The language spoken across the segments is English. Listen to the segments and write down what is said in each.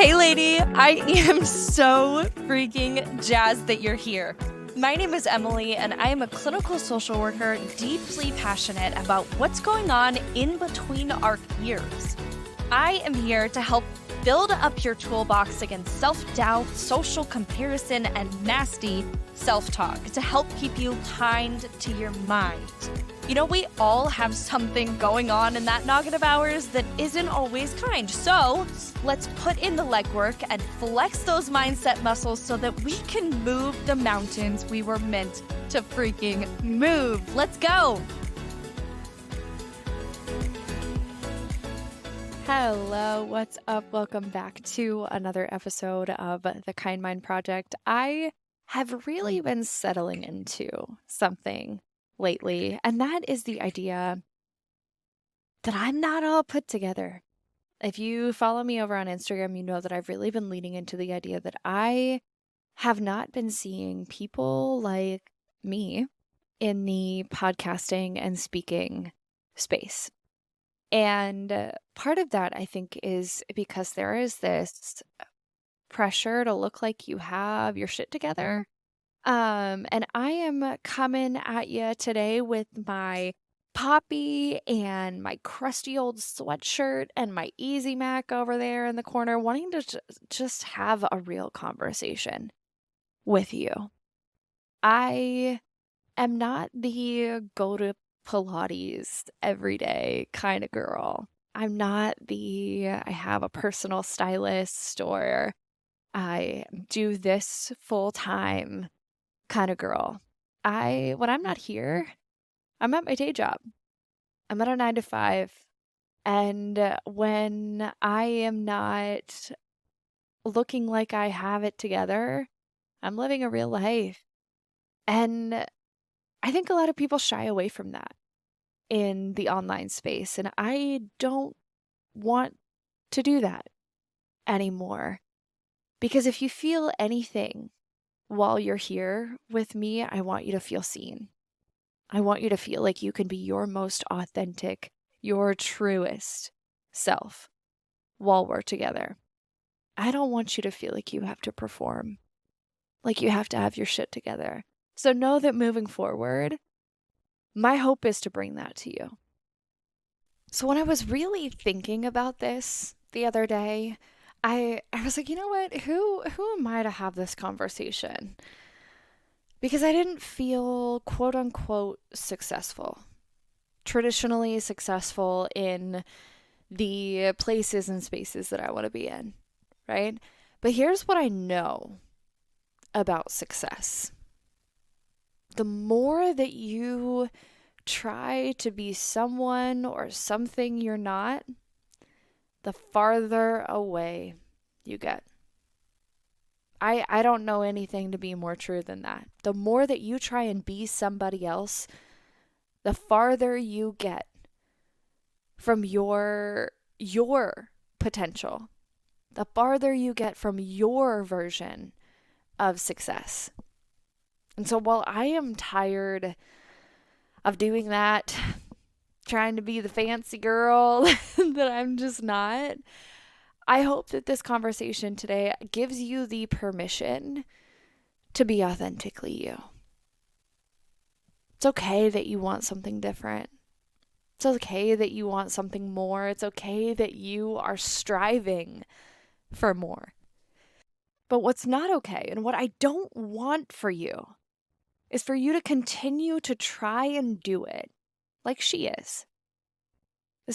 Hey, lady, I am so freaking jazzed that you're here. My name is Emily, and I am a clinical social worker deeply passionate about what's going on in between our ears. I am here to help build up your toolbox against self-doubt, social comparison, and nasty self-talk to help keep you kind to your mind. You know, we all have something going on in that noggin of ours that isn't always kind. So let's put in the legwork and flex those mindset muscles so that we can move the mountains we were meant to freaking move. Let's go. Hello, what's up? Welcome back to another episode of the Kind Mind Project. I have really been settling into something lately, and that is the idea that I'm not all put together. If you follow me over on Instagram, you know that I've really been leaning into the idea that I have not been seeing people like me in the podcasting and speaking space. And part of that, I think, is because there is this pressure to look like you have your shit together. And I am coming at you today with my Poppy and my crusty old sweatshirt and my Easy Mac over there in the corner, wanting to just have a real conversation with you. I am not the go to Pilates every day kind of girl. I'm not the I have a personal stylist or I do this full time kind of girl. When I'm not here, I'm at my day job. I'm at a 9 to 5. And when I am not looking like I have it together, I'm living a real life. And I think a lot of people shy away from that in the online space. And I don't want to do that anymore. Because if you feel anything while you're here with me, I want you to feel seen. I want you to feel like you can be your most authentic, your truest self while we're together. I don't want you to feel like you have to perform, like you have to have your shit together. So know that moving forward, my hope is to bring that to you. So when I was really thinking about this the other day, I was like, you know what? Who am I to have this conversation? Because I didn't feel quote unquote successful. Traditionally successful in the places and spaces that I want to be in, right? But here's what I know about success. The more that you try to be someone or something you're not, the farther away you get. I don't know anything to be more true than that. The more that you try and be somebody else, the farther you get from your potential. The farther you get from your version of success. And so while I am tired of doing that, trying to be the fancy girl that I'm just not, I hope that this conversation today gives you the permission to be authentically you. It's okay that you want something different. It's okay that you want something more. It's okay that you are striving for more. But what's not okay, and what I don't want for you, is for you to continue to try and do it like she is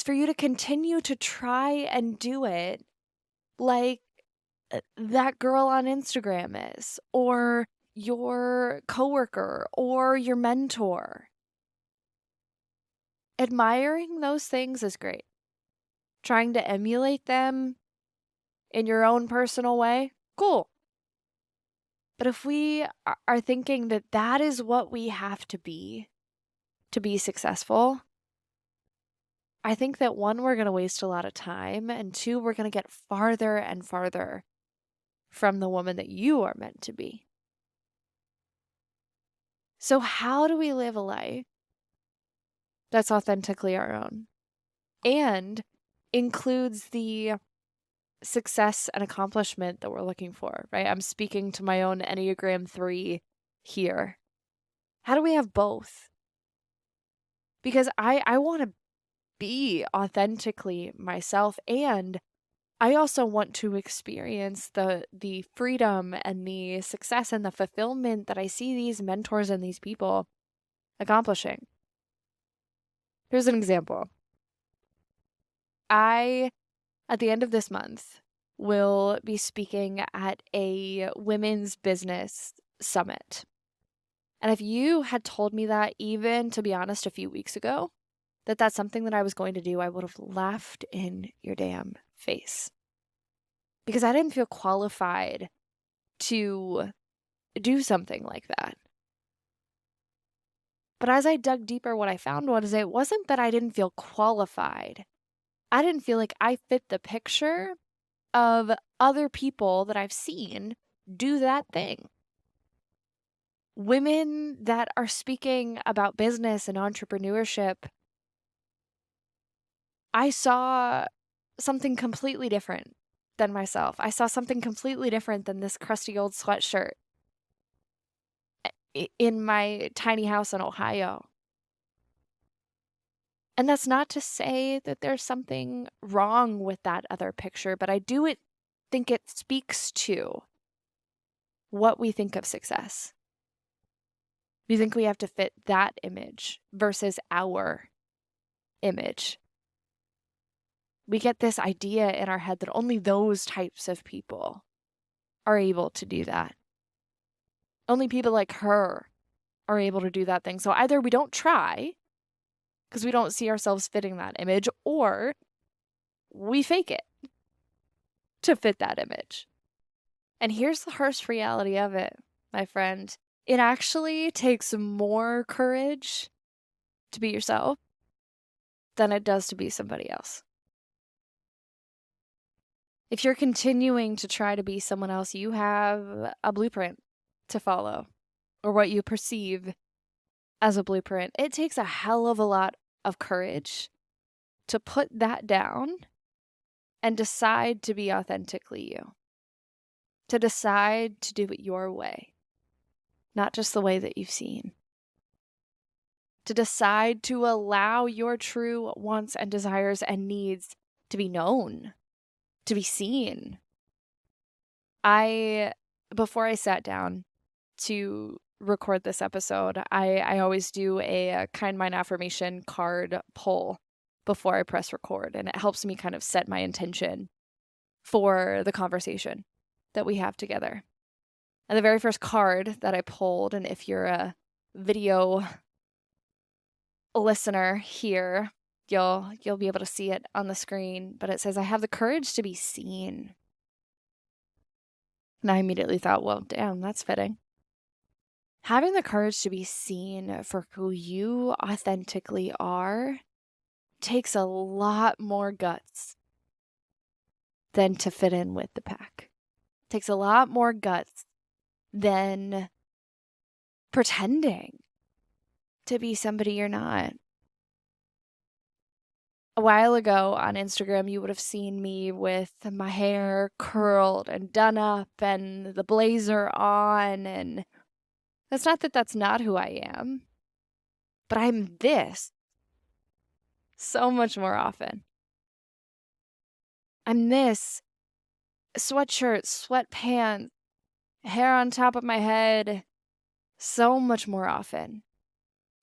for you to continue to try and do it like that girl on Instagram is, or your coworker, or your mentor. Admiring those things is great. Trying to emulate them in your own personal way, cool. But if we are thinking that that is what we have to be successful, I think that one, we're going to waste a lot of time, and two, we're going to get farther and farther from the woman that you are meant to be. So how do we live a life that's authentically our own and includes the success and accomplishment that we're looking for, right? I'm speaking to my own Enneagram 3 here. How do we have both? Because I want to be authentically myself, and I also want to experience the freedom and the success and the fulfillment that I see these mentors and these people accomplishing. Here's an example. I, at the end of this month, will be speaking at a women's business summit. And if you had told me that, even to be honest, a few weeks ago, that that's something that I was going to do, I would have laughed in your damn face. Because I didn't feel qualified to do something like that. But as I dug deeper, what I found was it wasn't that I didn't feel qualified. I didn't feel like I fit the picture of other people that I've seen do that thing. Women that are speaking about business and entrepreneurship, I saw something completely different than myself. I saw something completely different than this crusty old sweatshirt in my tiny house in Ohio. And that's not to say that there's something wrong with that other picture, but I do think it speaks to what we think of success. We think we have to fit that image versus our image. We get this idea in our head that only those types of people are able to do that. Only people like her are able to do that thing. So either we don't try because we don't see ourselves fitting that image, or we fake it to fit that image. And here's the harsh reality of it, my friend. It actually takes more courage to be yourself than it does to be somebody else. If you're continuing to try to be someone else, you have a blueprint to follow, or what you perceive as a blueprint. It takes a hell of a lot of courage to put that down and decide to be authentically you, to decide to do it your way, not just the way that you've seen, to decide to allow your true wants and desires and needs to be known, to be seen. Before I sat down to record this episode, I always do a Kind Mind affirmation card poll before I press record, and it helps me kind of set my intention for the conversation that we have together. And the very first card that I pulled, and if you're a video listener here, you'll be able to see it on the screen, but it says, I have the courage to be seen. And I immediately thought, well, damn, that's fitting. Having the courage to be seen for who you authentically are takes a lot more guts than to fit in with the pack. It takes a lot more guts than pretending to be somebody you're not. A while ago on Instagram, you would have seen me with my hair curled and done up and the blazer on, and that's not that that's not who I am, but I'm this so much more often. I'm this sweatshirt, sweatpants, hair on top of my head so much more often.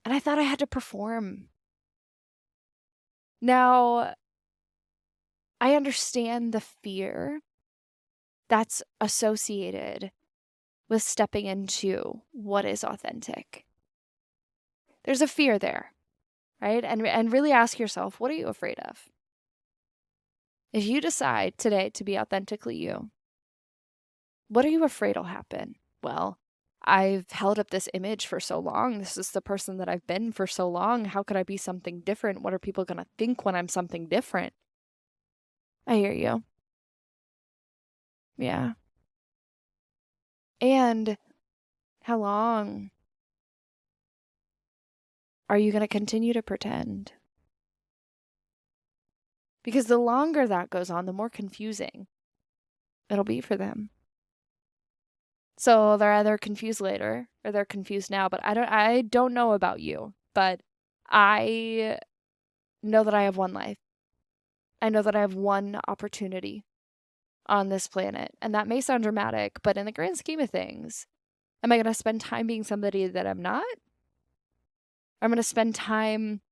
And I thought I had to perform. Now, I understand the fear that's associated with stepping into what is authentic. There's a fear there, right? And really ask yourself, what are you afraid of? If you decide today to be authentically you, what are you afraid will happen? Well, I've held up this image for so long. This is the person that I've been for so long. How could I be something different? What are people going to think when I'm something different? I hear you. Yeah. And how long are you going to continue to pretend? Because the longer that goes on, the more confusing it'll be for them. So they're either confused later or they're confused now, but I don't know about you, but I know that I have one life. I know that I have one opportunity on this planet. And that may sound dramatic, but in the grand scheme of things, am I going to spend time being somebody that I'm not? I'm going to spend time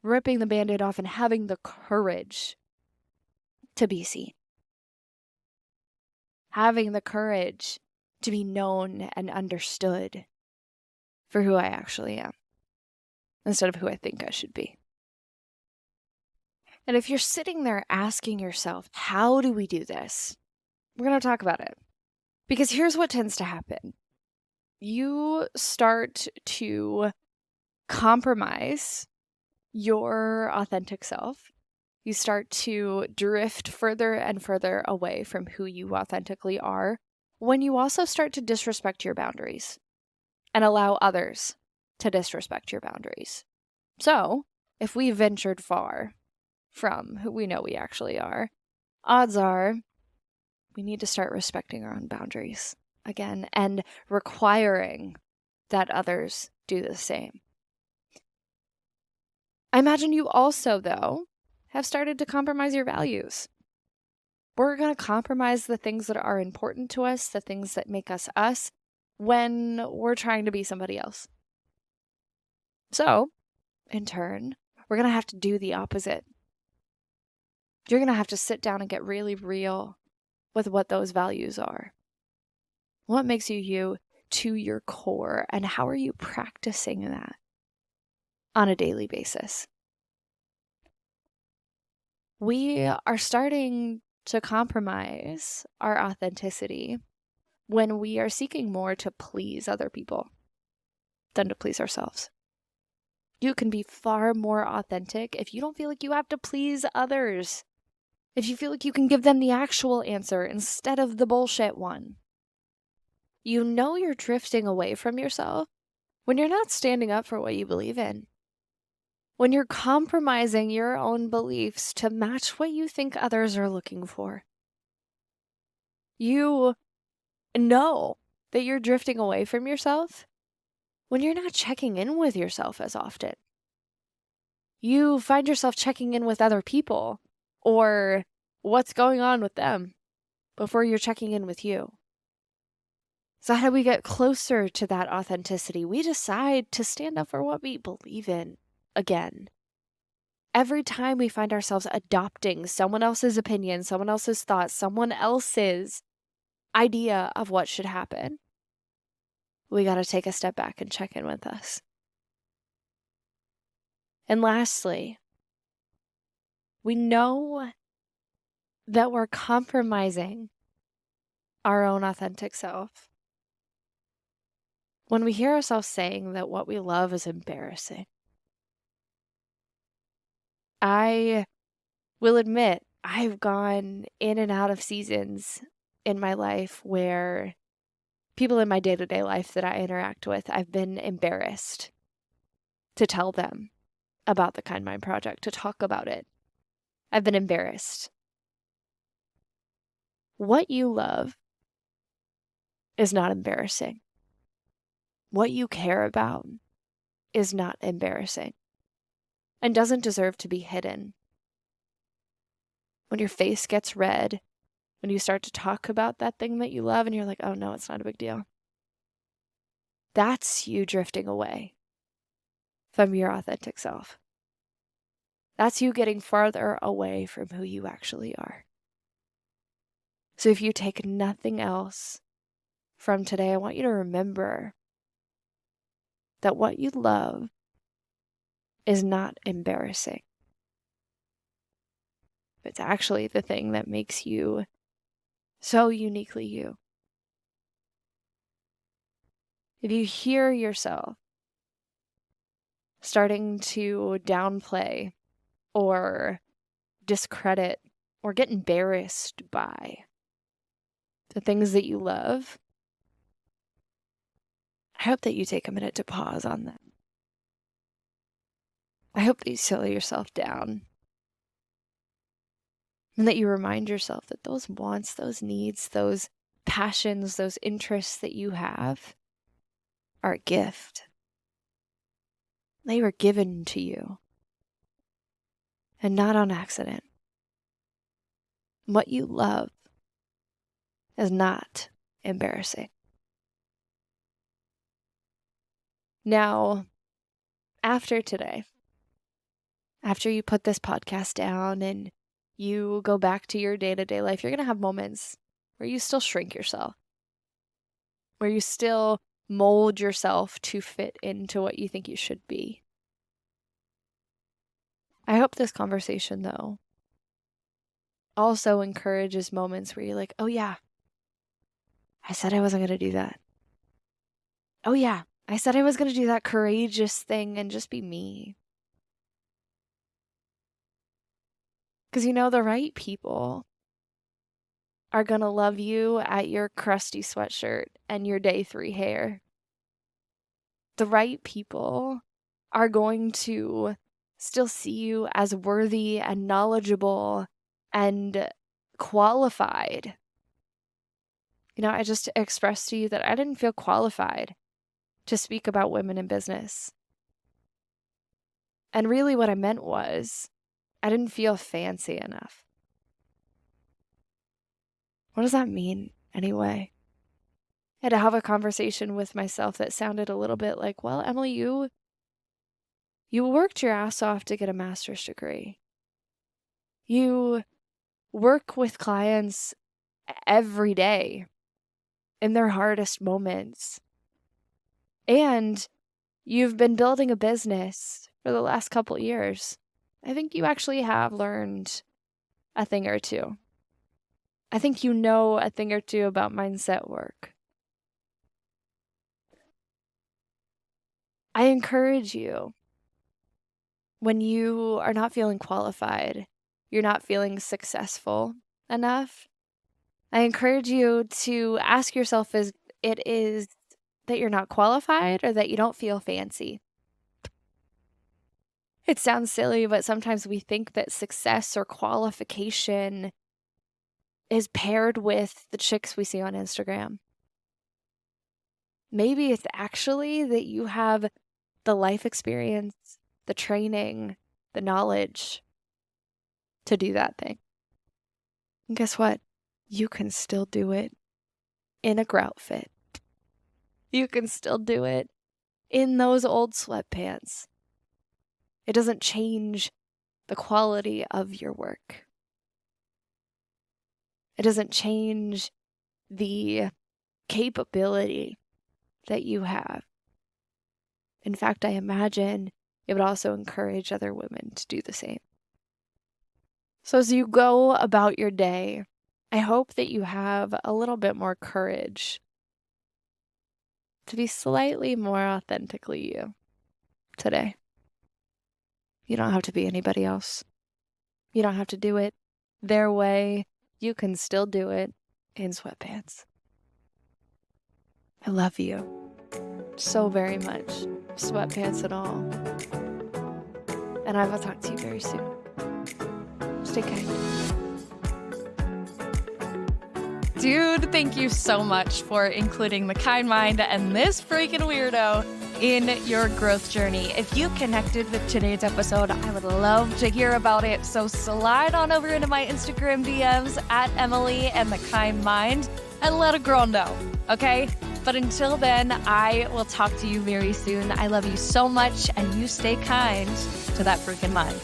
ripping the Band-Aid off and having the courage to be seen. Having the courage to be known and understood for who I actually am, instead of who I think I should be. And if you're sitting there asking yourself, how do we do this? We're going to talk about it. Because here's what tends to happen. You start to compromise your authentic self. You start to drift further and further away from who you authentically are when you also start to disrespect your boundaries and allow others to disrespect your boundaries. So, if we ventured far from who we know we actually are, odds are we need to start respecting our own boundaries again and requiring that others do the same. I imagine you also, though, have started to compromise your values. We're going to compromise the things that are important to us, the things that make us us, when we're trying to be somebody else. So, in turn, we're going to have to do the opposite. You're going to have to sit down and get really real with what those values are. What makes you you to your core, and how are you practicing that on a daily basis? We are starting to compromise our authenticity when we are seeking more to please other people than to please ourselves. You can be far more authentic if you don't feel like you have to please others. If you feel like you can give them the actual answer instead of the bullshit one. You know you're drifting away from yourself when you're not standing up for what you believe in. When you're compromising your own beliefs to match what you think others are looking for. You know that you're drifting away from yourself when you're not checking in with yourself as often. You find yourself checking in with other people or what's going on with them before you're checking in with you. So how do we get closer to that authenticity? We decide to stand up for what we believe in again. Every time we find ourselves adopting someone else's opinion, someone else's thoughts, someone else's idea of what should happen, we got to take a step back and check in with us. And lastly, we know that we're compromising our own authentic self when we hear ourselves saying that what we love is embarrassing. I will admit, I've gone in and out of seasons in my life where people in my day-to-day life that I interact with, I've been embarrassed to tell them about the Kind Mind Project, to talk about it. I've been embarrassed. What you love is not embarrassing. What you care about is not embarrassing and doesn't deserve to be hidden. When your face gets red, when you start to talk about that thing that you love and you're like, oh no, it's not a big deal. That's you drifting away from your authentic self. That's you getting farther away from who you actually are. So if you take nothing else from today, I want you to remember that what you love is not embarrassing. It's actually the thing that makes you so uniquely you. If you hear yourself starting to downplay or discredit or get embarrassed by the things that you love, I hope that you take a minute to pause on that. I hope that you slow yourself down And that you remind yourself that those wants, those needs, those passions, those interests that you have are a gift. They were given to you and not on accident. What you love is not embarrassing. Now, after today, after you put this podcast down and you go back to your day-to-day life, you're going to have moments where you still shrink yourself, where you still mold yourself to fit into what you think you should be. I hope this conversation, though, also encourages moments where you're like, oh yeah, I said I wasn't going to do that. Oh yeah, I said I was going to do that courageous thing and just be me. Because the right people are going to love you at your crusty sweatshirt and your day 3 hair. The right people are going to still see you as worthy and knowledgeable and qualified. I just expressed to you that I didn't feel qualified to speak about women in business. And really what I meant was, I didn't feel fancy enough. What does that mean anyway? I had to have a conversation with myself that sounded a little bit like, well, Emily, you worked your ass off to get a master's degree. You work with clients every day in their hardest moments. And you've been building a business for the last couple years. I think you actually have learned a thing or two. I think you know a thing or two about mindset work. I encourage you, when you are not feeling qualified, you're not feeling successful enough, I encourage you to ask yourself if it is that you're not qualified or that you don't feel fancy. It sounds silly, but sometimes we think that success or qualification is paired with the chicks we see on Instagram. Maybe it's actually that you have the life experience, the training, the knowledge to do that thing. And guess what? You can still do it in a grout fit. You can still do it in those old sweatpants. It doesn't change the quality of your work. It doesn't change the capability that you have. In fact, I imagine it would also encourage other women to do the same. So as you go about your day, I hope that you have a little bit more courage to be slightly more authentically you today. You don't have to be anybody else. You don't have to do it their way. You can still do it in sweatpants. I love you so very much, sweatpants and all. And I will talk to you very soon. Stay kind. Dude, thank you so much for including the kind mind and this freaking weirdo in your growth journey. If you connected with today's episode, I would love to hear about it. So slide on over into my Instagram DMs at Emily and the Kind Mind and let a girl know, okay? But until then, I will talk to you very soon. I love you so much, and you stay kind to that freaking mind.